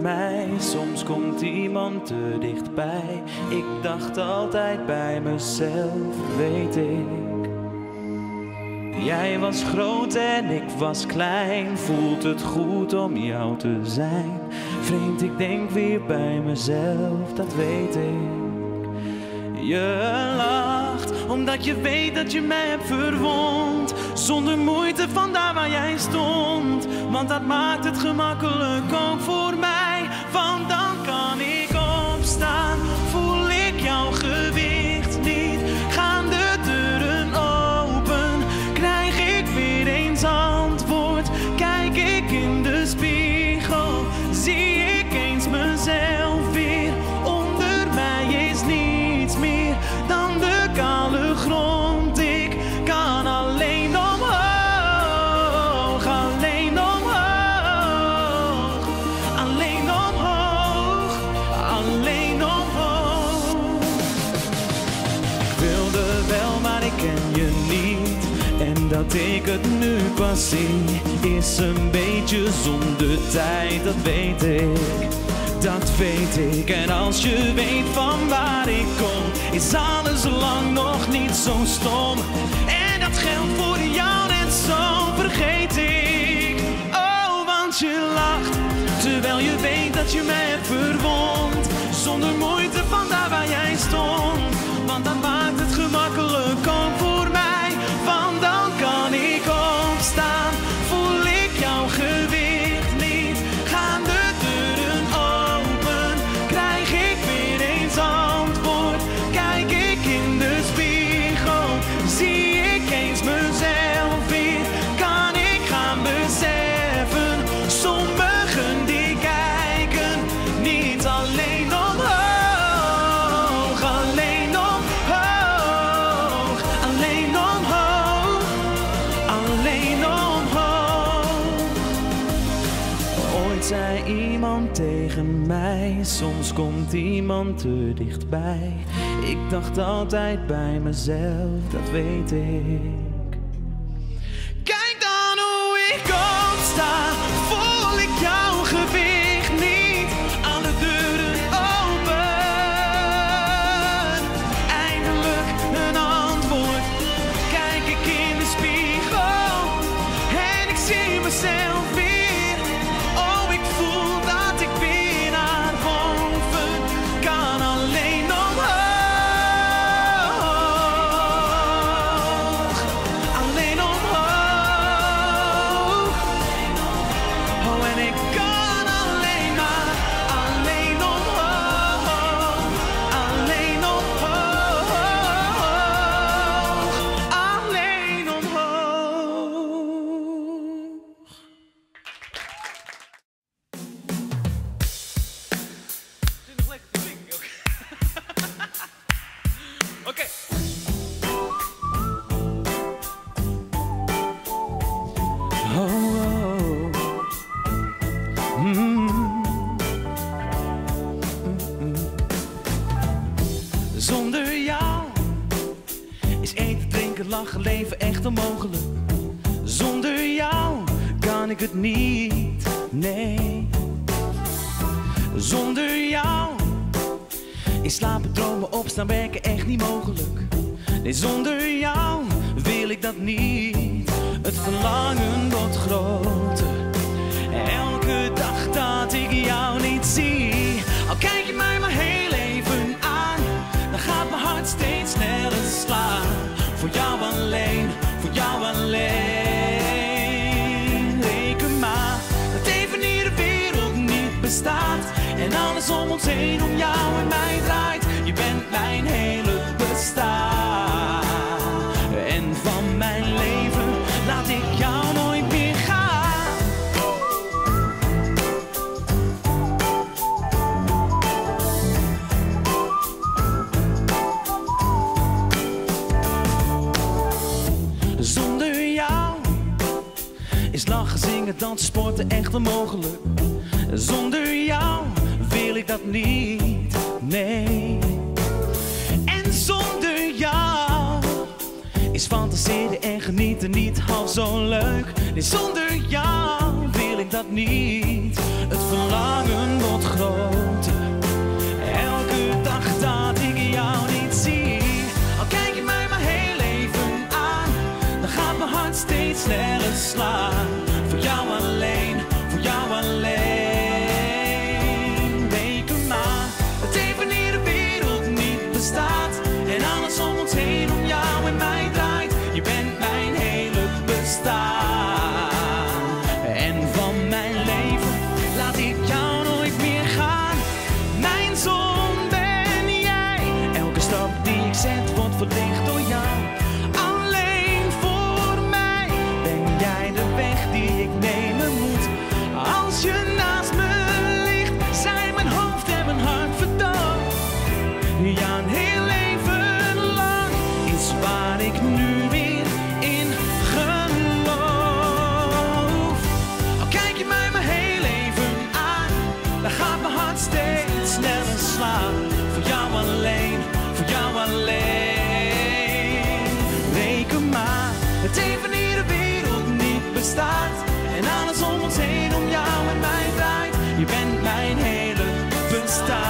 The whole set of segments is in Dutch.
mij, soms komt iemand te dichtbij. Ik dacht altijd bij mezelf, weet ik. Jij was groot en ik was klein, voelt het goed om jou te zijn. Vreemd, ik denk weer bij mezelf, dat weet ik. Je lacht, omdat je weet dat je mij hebt verwond. Zonder moeite van daar waar jij stond. Want dat maakt het gemakkelijk ook voor mij. Want dan kan ik opstaan, voel ik jouw gewicht niet. Gaan de deuren open, krijg ik weer eens antwoord. Kijk ik in de spiegel, zie ik eens mezelf weer. Onder mij is niets meer dan de kale grond. Ik kan alleen omhoog, alleen omhoog, alleen omhoog, alleen omhoog. Ik wilde wel, maar ik ken je niet. En dat ik het nu pas zie, is een beetje zonder tijd, dat weet ik. Dat weet ik, en als je weet van waar ik kom, is alles lang nog niet zo stom. En dat geldt voor jou net zo, vergeet ik. Oh, want je lacht, terwijl je weet dat je mij hebt verwond. Zonder moeite van daar waar jij stond. Want dat maakt het gemakkelijk ook voor mij. Want dan kan ik opstaan, voel ik jouw gewicht niet. Gaan de deuren open, krijg ik weer eens antwoord. Kijk ik in de spiegel, zie ik eens mezelf weer. Kan ik gaan beseffen, sommigen die kijken niet alleen omhoog, alleen omhoog, alleen omhoog, alleen omhoog. Ooit zei iemand tegen mij, soms komt iemand te dichtbij. Ik dacht altijd bij mezelf, dat weet ik. Kijk dan hoe ik opsta, voel ik jouw gewicht niet. Alle deuren open, eindelijk een antwoord. Kijk ik in de spiegel en ik zie mezelf weer. Oh, ik voel dat ik weer naar boven kan, alleen omhoog, alleen omhoog. Oh, en ik kan alleen maar, alleen omhoog, alleen omhoog, alleen omhoog. Zit nog lekker te klinken ook. Oké. Oh, oh. Zonder jou is eten, drinken, lachen, leven echt onmogelijk. Zonder jou kan ik het niet, nee. Zonder jou is slapen, dromen, opstaan, werken echt niet mogelijk. Nee, zonder jou wil ik dat niet. Het verlangen wordt groter, elke dag dat ik jou niet zie. Al kijk je mij maar heel even aan, dan gaat mijn hart steeds sneller slaan. Voor jou alleen, voor jou alleen. Reken maar dat even hier de wereld niet bestaat. En alles om ons heen om jou en mij draait. Je bent mijn hele bestaan. En van mijn leven laat ik jou nooit meer gaan. Zonder jou is lachen, zingen, dansen, sporten echt onmogelijk. Zonder jou wil ik dat niet, nee. En zonder jou is fantaseren en genieten niet half zo leuk. Nee, zonder jou wil ik dat niet. Het verlangen wordt slaan. Voor jou alleen, voor jou alleen. Reken maar dat even hier de wereld niet bestaat. En alles om ons heen om jou en mij draait. Je bent mijn hele bestaan. En van mijn leven laat ik jou nooit meer gaan. Mijn zon ben jij. Elke stap die ik zet wordt verlicht door jou. Alleen voor mij ben jij de weg die ik nemen moet. Als je naast me ligt, zijn mijn hoofd en mijn hart verdoofd. Ja, een heel leven lang is waar ik nu weer in geloof. Al kijk je mij mijn heel leven aan, dan gaat mijn hart steeds sneller slaan. Voor jou alleen, voor jou alleen. Reken maar dat even hier de wereld niet bestaat. En alles om ons heen om jou en mij draait. Je bent mijn hele bestaan.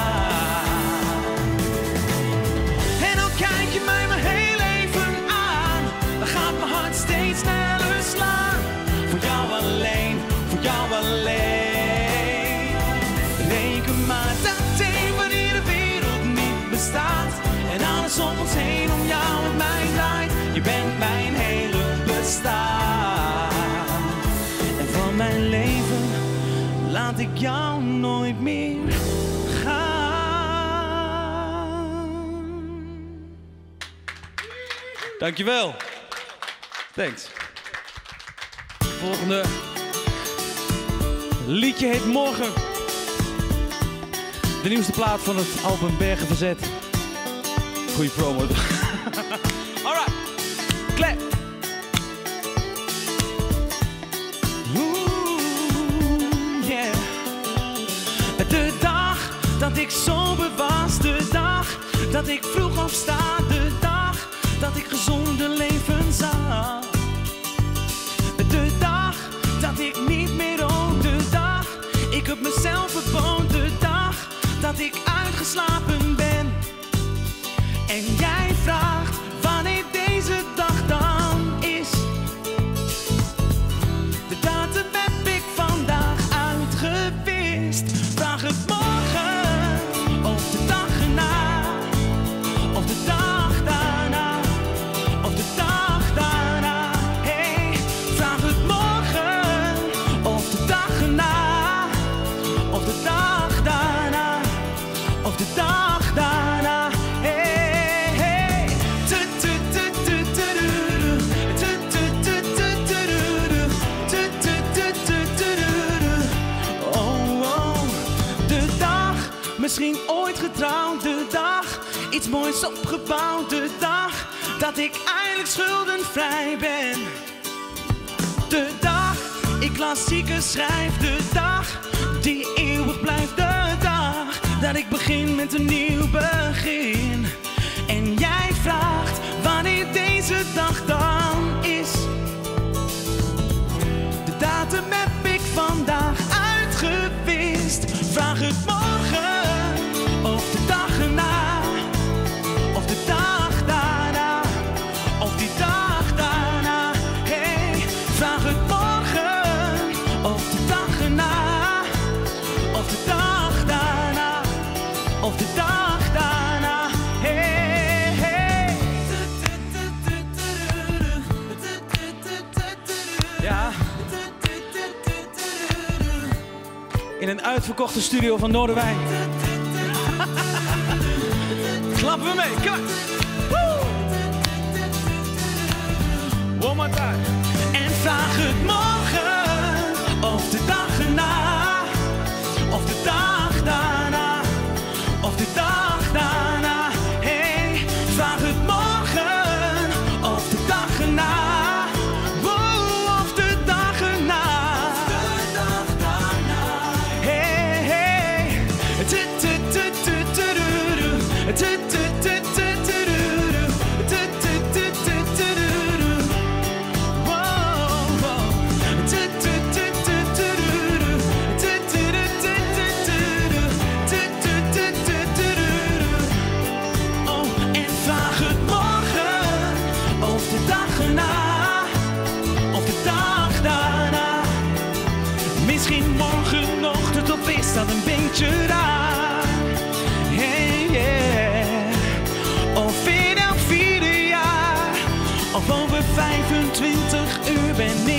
En al kijk je mij mijn heel leven aan, dan gaat mijn hart steeds sneller slaan. Voor jou alleen, voor jou alleen. Reken maar dat even hier de wereld niet bestaat. En alles om ons heen om jou en mij draait. Je bent mijn hele bestaan. En van mijn leven laat ik jou nooit meer gaan. Dankjewel. Thanks. Volgende liedje heet Morgen. De nieuwste plaat van het album Bergen Verzet. Goeie promo. Alright. Clap. Yeah. De dag dat ik sober was, de dag dat ik vroeg opsta, de dag dat ik gezonde leven zag. De dag dat ik niet meer rook, de dag ik op mezelf verbood, de dag dat ik uitgeslapen ben. En jij vraagt wanneer deze dag dan is. De datum heb ik vandaag uitgewist. Vraag het morgen of de dag erna, of de dag daarna, of de dag daarna. Hey, vraag het morgen of de dag erna, of de dag daarna, of de dag daarna. Hey, hey. Oh, oh. De dag, misschien ooit getrouwd, de dag, iets moois opgebouwd, de dag dat ik eindelijk schuldenvrij ben. De dag, ik klassieken schrijf, de dag die eeuwig blijft, de dag dat ik begin met een nieuw begin. En jij vraagt wanneer deze dag dan is. De datum heb ik vandaag uitgewist. Vraag het morgen of de dag erna, of de dag daarna, of die dag daarna. Hey, vraag het morgen of de dag erna, of de dag daarna, of de dag daarna. Hey, hey. Ja. In een uitverkochte studio van Noorderwijk. Klappen we mee, kom maar. One more time. En vraag het morgen of de dag erna, of de dag daarna, of de dag daarna. Hey, vraag het morgen of de dag erna, oh, of de dag erna. Hey, hey. de dag erna, of de dag daarna. ben